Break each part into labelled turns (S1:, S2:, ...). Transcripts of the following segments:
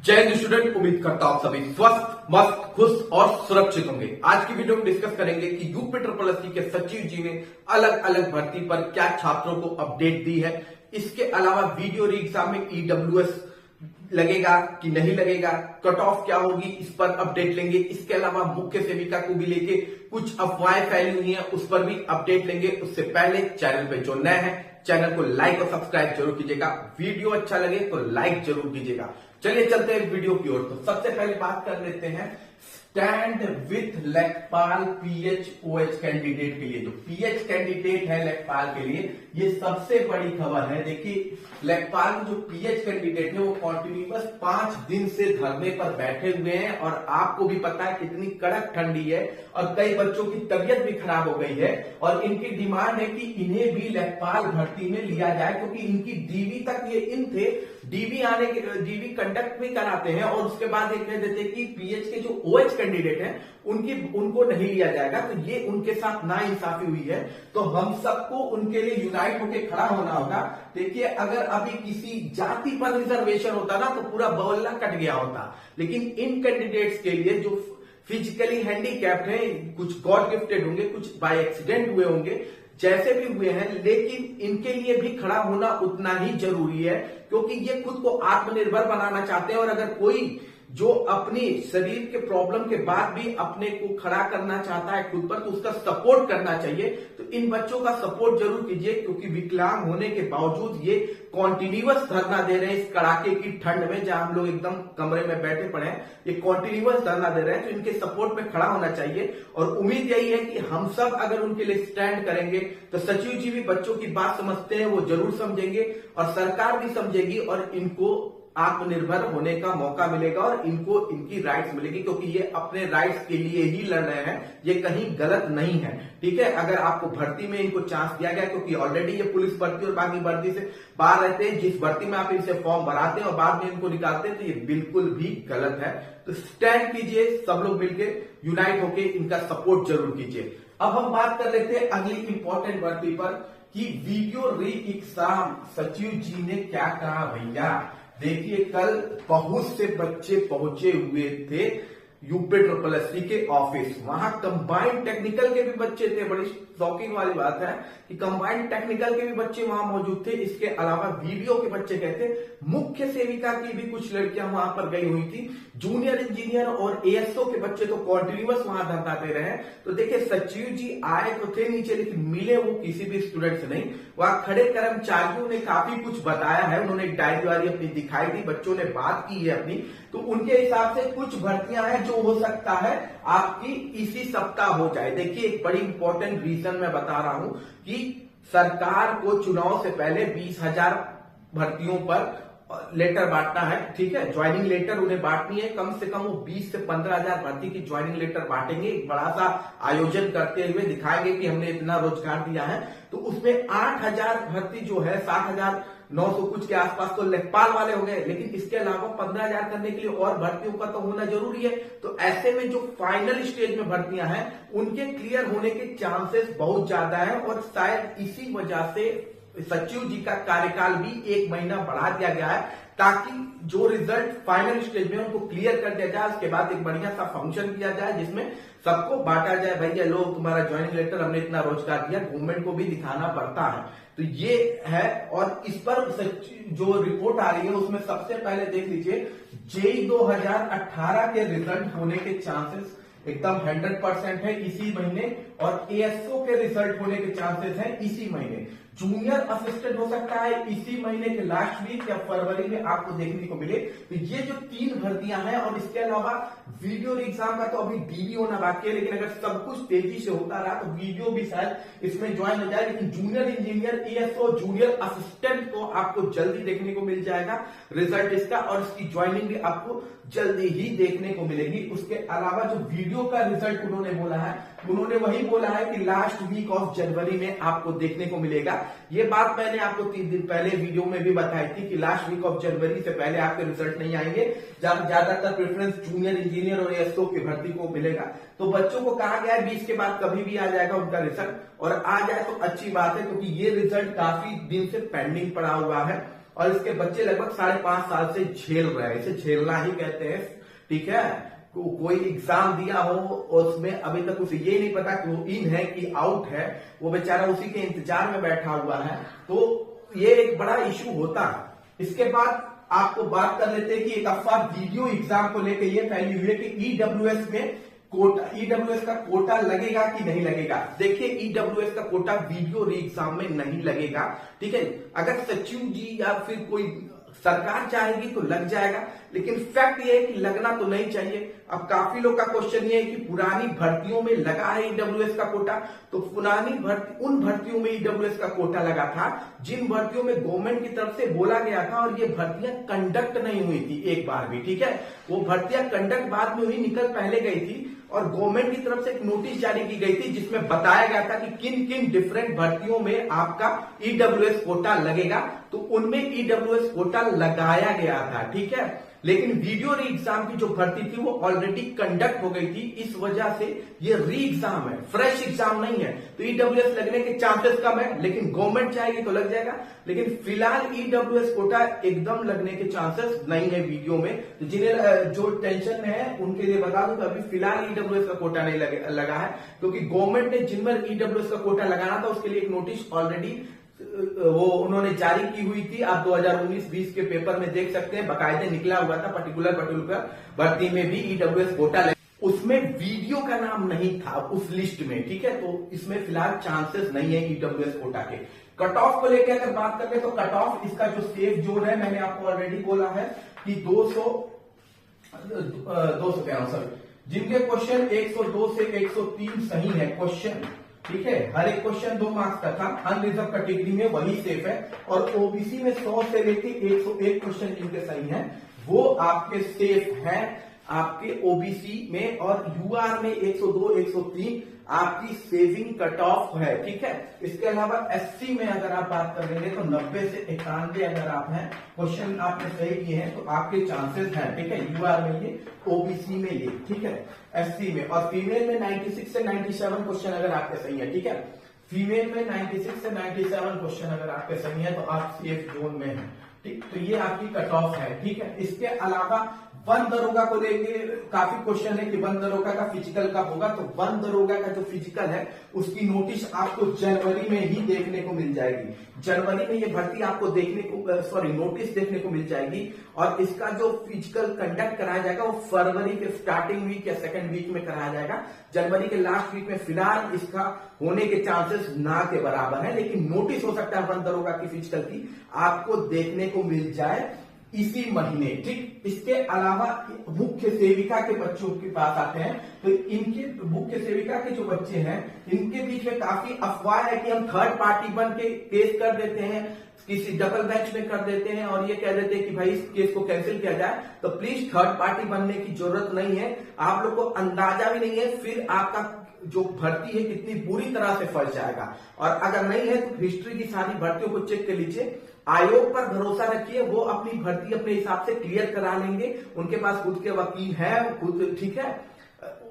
S1: जय हिंद स्टूडेंट, उम्मीद करता हूं आप सभी स्वस्थ, मस्त, खुश और सुरक्षित होंगे। आज की वीडियो में डिस्कस करेंगे कि यूपी ट्रिपल एससी के सचिव जी ने अलग अलग भर्ती पर क्या छात्रों को अपडेट दी है। इसके अलावा वीडियो री एग्जाम में ईडब्ल्यूएस लगेगा कि नहीं लगेगा, कट ऑफ क्या होगी, इस पर अपडेट लेंगे। इसके अलावा मुख्य सेविका को भी लेके कुछ अफवाहें फैली हुई हैं, उस पर भी अपडेट लेंगे। उससे पहले चैनल पे जो नए हैं चैनल को लाइक और सब्सक्राइब जरूर कीजिएगा। वीडियो अच्छा लगे तो लाइक जरूर कीजिएगा। चलिए चलते हैं वीडियो की ओर। तो सबसे पहले बात कर लेते हैं स्टैंड विथ लेखपाल पीएचओएच कैंडिडेट के लिए। जो पीएच कैंडिडेट है लेखपाल के लिए, ये सबसे बड़ी खबर है। देखिए, लेखपाल जो पीएच कैंडिडेट है वो कॉन्टिन्यूअस 5 दिन से धरने पर बैठे हुए हैं और आपको भी पता है कितनी कड़क ठंडी है और कई बच्चों की तबीयत भी खराब हो गई है और इनकी डिमांड है कि इन्हें भी लेखपाल भर्ती में लिया जाए, क्योंकि इनकी डीवी तक ये इन थे, डीवी कंडक्ट भी कराते हैं और उसके बाद ये कह देते हैं कि पीएच के जो ओएच कैंडिडेट हैं उनको नहीं लिया जाएगा। तो ये उनके साथ नाइंसाफी हुई है, तो हम सबको उनके लिए यूनाइट होकर खड़ा होना होगा। देखिए, अगर अभी किसी जाति पर रिजर्वेशन होता ना तो पूरा बवल्ला कट गया होता, लेकिन इन कैंडिडेट्स के लिए जो फिजिकली हैंडीकैप्ड है, कुछ गॉड गिफ्टेड होंगे, कुछ बाय एक्सीडेंट हुए होंगे, जैसे भी हुए हैं, लेकिन इनके लिए भी खड़ा होना उतना ही जरूरी है, क्योंकि ये खुद को आत्मनिर्भर बनाना चाहते हैं। और अगर कोई जो अपनी शरीर के प्रॉब्लम के बाद भी अपने को खड़ा करना चाहता है खुद पर, तो उसका सपोर्ट करना चाहिए। तो इन बच्चों का सपोर्ट जरूर कीजिए, क्योंकि विकलांग होने के बावजूद ये कॉन्टिन्यूअस धरना दे रहे हैं इस कड़ाके की ठंड में, जहां हम लोग एकदम कमरे में बैठे पड़े हैं। ये कॉन्टिन्यूअस धरना दे रहे हैं, तो इनके सपोर्ट में खड़ा होना चाहिए। और उम्मीद यही है कि हम सब अगर उनके लिए स्टैंड करेंगे तो सचिव जी भी बच्चों की बात समझते हैं, वो जरूर समझेंगे और सरकार भी समझेगी और इनको आत्मनिर्भर होने का मौका मिलेगा और इनको इनकी राइट्स मिलेगी, क्योंकि ये अपने राइट्स के लिए ही लड़ रहे हैं, ये कहीं गलत नहीं है। ठीक है, अगर आपको भर्ती में इनको चांस दिया गया, क्योंकि ऑलरेडी ये पुलिस भर्ती और बाकी भर्ती से बाहर रहते हैं, जिस भर्ती में आप इनसे फॉर्म भराते हैं और बाद में इनको निकालते हैं, तो ये बिल्कुल भी गलत है। तो स्टैंड कीजिए, सब लोग मिलकर यूनाइट होकर इनका सपोर्ट जरूर कीजिए। अब हम बात कर लेते हैं अगली इंपॉर्टेंट भर्ती पर कि वीडियो री एग्जाम सचिव जी ने क्या कहा। भैया देखिए, कल बहुत से बच्चे पहुंचे हुए थे यूपी ट्रिपल एससी के ऑफिस। वहां कंबाइंड टेक्निकल के भी बच्चे थे। बड़ी शॉकिंग वाली बात है कि कंबाइंड टेक्निकल के भी बच्चे वहां मौजूद थे। इसके अलावा वीडियो के बच्चे कहते, मुख्य सेविका की भी कुछ लड़कियां वहां पर गई हुई थी। जूनियर इंजीनियर और एएसओ के बच्चे तो कॉन्टिन्यूअस वहां धरना दे रहे हैं। तो देखिए, सचिव जी आए तो थे नीचे, लेकिन मिले वो किसी भी स्टूडेंट से नहीं। वहां खड़े कर्मचारियों ने काफी कुछ बताया है, उन्होंने डायरी वारी अपनी दिखाई दी, बच्चों ने बात की है अपनी। तो उनके हिसाब से कुछ भर्तियां हैं जो हो सकता है आपकी इसी सप्ताह हो जाए। देखिए, एक बड़ी इंपॉर्टेंट रीजन मैं बता रहा हूं कि सरकार को चुनाव से पहले 20,000 भर्तियों पर लेटर बांटना है। ठीक है, ज्वाइनिंग लेटर उन्हें बांटनी है। कम से कम वो 20 से 15,000 भर्ती की ज्वाइनिंग लेटर बांटेंगे। एक बड़ा सा आयोजन करते हुए दिखाएंगे कि हमने इतना रोजगार दिया है। तो उसमें 8,000 भर्ती जो है, 7,900 कुछ के आसपास तो लेखपाल वाले हो गए, लेकिन इसके अलावा 15,000 करने के लिए और भर्तियों का तो होना जरूरी है। तो ऐसे में जो फाइनल स्टेज में भर्तियां हैं उनके क्लियर होने के चांसेस बहुत ज्यादा है और शायद इसी वजह से सचिव जी का कार्यकाल भी 1 महीना बढ़ा दिया गया है, ताकि जो रिजल्ट फाइनल स्टेज में उनको क्लियर कर दिया जाए। उसके बाद एक बढ़िया सा फंक्शन किया जाए जिसमें सबको बांटा जाए, भैया लो तुम्हारा ज्वाइनिंग लेटर, हमने इतना रोजगार दिया। गवर्नमेंट को भी दिखाना पड़ता है। तो ये है, और इस पर जो रिपोर्ट आ रही है उसमें सबसे पहले देख लीजिए, जेई 2018 के रिजल्ट होने के चांसेस एकदम 100% है इसी महीने, और एएसओ के रिजल्ट होने के चांसेस हैं इसी महीने। जूनियर असिस्टेंट हो सकता है इसी महीने के लास्ट वीक या फरवरी में आपको देखने को मिले। तो ये जो 3 भर्तियां हैं, और इसके अलावा वीडियो एग्जाम का तो अभी डीवी होना बाकी है, लेकिन अगर सब कुछ तेजी से होता रहा तो वीडियो भी शायद इसमें ज्वाइन हो जाए। लेकिन junior engineer, ASO, junior assistant को आपको जल्दी देखने को मिल जाएगा रिजल्ट इसका, और इसकी ज्वाइनिंग भी आपको जल्दी ही देखने को मिलेगी। उसके अलावा जो वीडियो का रिजल्ट उन्होंने बोला है, उन्होंने वही बोला है कि लास्ट वीक ऑफ जनवरी में आपको देखने को मिलेगा। ये बात मैंने आपको 3 दिन पहले वीडियो में भी बताई थी कि लास्ट वीक ऑफ जनवरी से पहले आपके रिजल्ट नहीं आएंगे। ज्यादातर प्रेफरेंस जूनियर इंजीनियर और एएसओ की भर्ती को मिलेगा। तो बच्चों को कहा गया है 20 के बाद कभी भी आ जाएगा उनका रिजल्ट, और आ जाए तो अच्छी बात है, क्योंकि ये रिजल्ट काफी दिन से पेंडिंग पड़ा हुआ है। और इसके बच्चे लगभग 5.5 साल से झेल रहे हैं, इसे झेलना ही कहते हैं, ठीक है। कोई एग्जाम दिया हो उसमें अभी तक उसे ये नहीं पता कि वो इन है कि आउट है, वो बेचारा उसी के इंतजार में बैठा हुआ है, तो ये एक बड़ा इश्यू होता है। इसके बाद आपको बात कर लेते हैं कि एक अफवाह वीडियो एग्जाम को लेकर ये फैली हुई है कि ईडब्ल्यूएस में कोटा, ईडब्ल्यूएस का कोटा लगेगा कि नहीं लगेगा। देखिए, ईडब्ल्यूएस का कोटा वीडियो री एग्जाम में नहीं लगेगा, ठीक है। अगर सचिव जी या फिर कोई सरकार चाहेगी तो लग जाएगा, लेकिन फैक्ट ये है कि लगना तो नहीं चाहिए। अब काफी लोग का क्वेश्चन ये है कि पुरानी भर्तियों में लगा है ईडब्ल्यूएस का कोटा, तो पुरानी भर्ती उन भर्तियों में ईडब्ल्यूएस का कोटा लगा था जिन भर्तियों में गवर्नमेंट की तरफ से बोला गया था और ये भर्तियां कंडक्ट नहीं हुई थी एक बार भी, ठीक है। वो भर्तियां कंडक्ट बाद में हुई, निकल पहले गई थी, और गवर्नमेंट की तरफ से एक नोटिस जारी की गई थी जिसमें बताया गया था कि किन किन डिफरेंट भर्तियों में आपका ईडब्ल्यूएस कोटा लगेगा, तो उनमें ईडब्ल्यूएस कोटा लगाया गया था, ठीक है। लेकिन वीडियो री एग्जाम की जो भर्ती थी वो ऑलरेडी कंडक्ट हो गई थी, इस वजह से ये री एग्जाम है, फ्रेश एग्जाम नहीं है, तो ईडब्ल्यूएस लगने के चांसेस कम है। लेकिन गवर्नमेंट चाहेगी तो लग जाएगा, लेकिन फिलहाल ईडब्ल्यूएस कोटा एकदम लगने के चांसेस नहीं है वीडियो में। तो जिन्हें जो टेंशन में है उनके लिए बता दूं कि अभी फिलहाल ईडब्ल्यूएस का कोटा नहीं लगा है, क्योंकि गवर्नमेंट ने जिन पर ईडब्ल्यूएस का कोटा लगाना था उसके लिए एक नोटिस ऑलरेडी वो उन्होंने जारी की हुई थी। आप 2019-20 के पेपर में देख सकते हैं, बाकायदे निकला हुआ था पर्टिकुलर भर्ती में भी ईडब्ल्यूएस कोटा उसमें वीडियो का नाम नहीं था उस लिस्ट में, ठीक है। तो इसमें फिलहाल चांसेस नहीं है ईडब्ल्यूएस कोटा के। कट ऑफ को लेकर अगर बात करें तो कट ऑफ इसका जो सेफ जोन है, मैंने आपको ऑलरेडी बोला है कि 200 कह रहा हूं सर, जिनके क्वेश्चन 102 से 103 सही है क्वेश्चन, ठीक है, हर एक क्वेश्चन 2 मार्क्स का था, अनरिजर्व कैटेगरी में वही सेफ है, और ओबीसी में 100 से लेके 101 क्वेश्चन जिनके सही हैं वो आपके सेफ हैं आपके ओबीसी में, और यूआर में 102 103 आपकी सेविंग कट ऑफ है, ठीक है। इसके अलावा एससी में अगर आप बात करेंगे तो 90 से 91 अगर आप हैं क्वेश्चन आपने सही किए हैं तो आपके चांसेस हैं, ठीक है, यूआर में ये, ओबीसी में ये, ठीक है, एससी में। और फीमेल में 96 से 97 क्वेश्चन अगर आपके सही है, ठीक है, फीमेल में 96 से 97 क्वेश्चन अगर आपके सही है तो आप सेफ जोन में हैं, ठीक। तो ये आपकी कट ऑफ है, ठीक है। इसके अलावा वन दरोगा को लेके काफी क्वेश्चन है कि वन दरोगा का फिजिकल कब होगा, तो वन दरोगा का जो फिजिकल है उसकी नोटिस आपको जनवरी में ही देखने को मिल जाएगी। जनवरी में ये भर्ती आपको नोटिस देखने को मिल जाएगी, और इसका जो फिजिकल कंडक्ट कराया जाएगा वो फरवरी के स्टार्टिंग वीक या सेकंड वीक में कराया जाएगा। जनवरी के लास्ट वीक में फिलहाल इसका होने के चांसेस ना के बराबर है, लेकिन नोटिस हो सकता है वन दरोगा की फिजिकल की आपको देखने को मिल जाए इसी महीने, ठीक। इसके अलावा मुख्य सेविका के बच्चों के पास आते हैं, तो इनके मुख्य सेविका के जो बच्चे हैं इनके बीच में काफी अफवाह है कि हम थर्ड पार्टी बन के केस कर देते हैं, किसी डबल बेंच में कर देते हैं और ये कह देते हैं कि भाई इस केस को कैंसिल किया जाए। तो प्लीज थर्ड पार्टी बनने की जरूरत नहीं है, आप लोग को अंदाजा भी नहीं है, फिर आपका जो भर्ती है कितनी बुरी तरह से फंस जाएगा। और अगर नहीं है तो हिस्ट्री की सारी भर्तियों को चेक कर लीजिए, आयोग पर भरोसा रखिए, वो अपनी भर्ती अपने हिसाब से क्लियर करा लेंगे, उनके पास खुद के वकील हैं, खुद, ठीक है,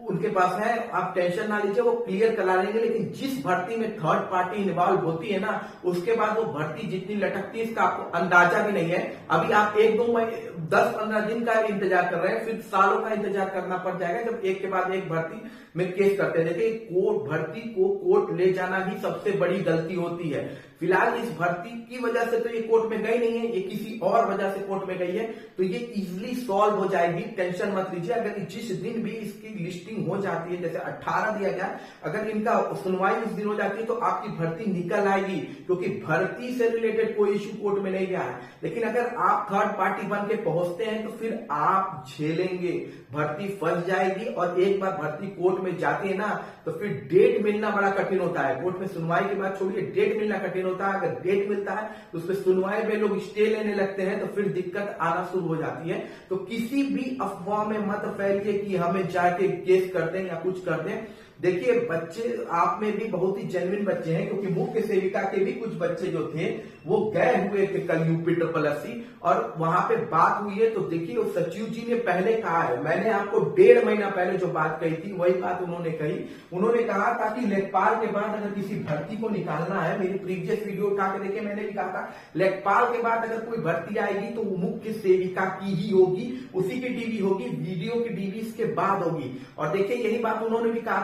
S1: उनके पास है, आप टेंशन ना लीजिए, वो क्लियर करा लेंगे। लेकिन जिस भर्ती में थर्ड पार्टी इन्वॉल्व होती है ना, उसके बाद वो भर्ती जितनी लटकती है इसका आपको अंदाजा भी नहीं है। अभी आप 1-2 महीने 10-15 दिन का इंतजार कर रहे हैं, फिर सालों का इंतजार करना पड़ जाएगा जब एक के बाद एक भर्ती में केस करते हैं। देखिए, कोर्ट भर्ती को कोर्ट ले जाना ही सबसे बड़ी गलती होती है। फिलहाल इस भर्ती की वजह से तो ये कोर्ट में गई नहीं है, ये किसी और वजह से कोर्ट में गई है, तो ये इजीली सॉल्व हो जाएगी, टेंशन मत लीजिए। अगर जिस दिन भी इसकी लिस्टिंग हो जाती है, जैसे 18 दिया गया, अगर इनका सुनवाई उस दिन हो जाती है तो आपकी भर्ती निकल आएगी, क्योंकि भर्ती से रिलेटेड कोई इश्यू कोर्ट में नहीं गया है। लेकिन अगर आप थर्ड पार्टी बन के पहुंचते हैं तो फिर आप झेलेंगे, भर्ती फंस जाएगी, और एक बार भर्ती कोर्ट में जाती है ना तो फिर डेट मिलना बड़ा कठिन होता है। कोर्ट में सुनवाई के बाद छोड़िए, डेट मिलना कठिन होता है। अगर डेट मिलता है तो उस पर सुनवाई में लोग स्टे लेने लगते हैं, तो फिर दिक्कत आना शुरू हो जाती है। तो किसी भी अफवाह में मत फैलिए कि हमें जाके केस कर दें या कुछ कर दें। देखिए बच्चे आप में भी बहुत ही जेन्युइन बच्चे हैं, क्योंकि मुख्य सेविका के भी कुछ बच्चे जो थे वो गए हुए थे कल यूपी SSC और वहां पे बात हुई है। तो देखिए वो सचिव जी ने पहले कहा है, मैंने आपको 1.5 महीना पहले जो बात कही थी वही बात उन्होंने कही। उन्होंने कहा था कि लेखपाल के बाद अगर किसी भर्ती को निकालना है, मेरी प्रीवियस वीडियो उठा के देखिए, मैंने भी कहा था लेखपाल के बाद अगर कोई भर्ती आएगी तो वो मुख्य सेविका की ही होगी, उसी की डीवी होगी, वीडियो की डीवी इसके बाद होगी। और देखिए यही बात उन्होंने भी कहा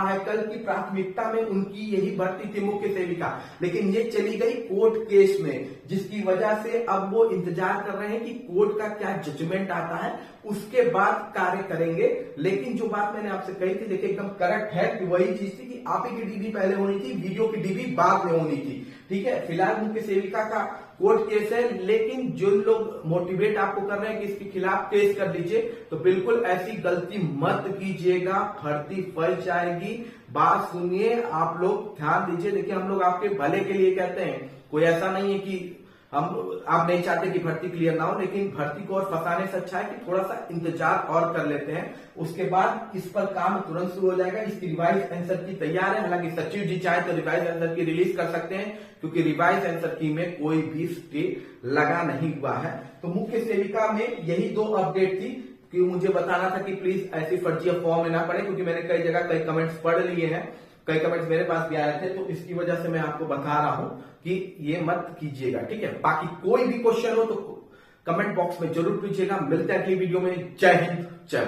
S1: है कल की प्राथमिकता में उनकी यही भर्ती थी मुख्य सेविका, लेकिन ये चली गई कोर्ट केस में, जिसकी वजह से अब वो इंतजार कर रहे हैं कि कोर्ट का क्या जजमेंट आता है, उसके बाद कार्य करेंगे। लेकिन जो बात मैंने आपसे कही थी देखिए एकदम करेक्ट है कि वही चीज थी कि आप ही की डीवी पहले होनी थी, वीडियो की डीवी बाद में होनी थी। ठीक है, फिलहाल मुख्य सेविका का कोर्ट केस है, लेकिन जो लोग मोटिवेट आपको कर रहे हैं कि इसके खिलाफ केस कर लीजिए, तो बिल्कुल ऐसी गलती मत कीजिएगा, भर्ती फल जाएगी। बात सुनिए, आप लोग ध्यान दीजिए। देखिए हम लोग आपके भले के लिए कहते हैं, कोई ऐसा नहीं है कि आप नहीं चाहते कि भर्ती क्लियर ना हो, लेकिन भर्ती को और फंसाने से अच्छा है कि थोड़ा सा इंतजार और कर लेते हैं, उसके बाद इस पर काम तुरंत शुरू हो जाएगा। इसकी रिवाइज आंसर की तैयार है, हालांकि सचिव जी चाहे तो रिवाइज आंसर की रिलीज कर सकते हैं, क्योंकि रिवाइज आंसर की में कोई भी स्टे लगा नहीं हुआ है। तो मुख्य सेविका में यही 2 अपडेट थी कि मुझे बताना था कि प्लीज ऐसी फर्जी अफवाह में ना पड़े, क्योंकि मैंने कई जगह कई कमेंट्स पढ़ लिए हैं, कई कमेंट्स मेरे पास भी आए थे, तो इसकी वजह से मैं आपको बता रहा हूं कि ये मत कीजिएगा। ठीक है, बाकी कोई भी क्वेश्चन हो तो कमेंट बॉक्स में जरूर पूछिएगा। मिलते हैं अगली वीडियो में। जय हिंद, जय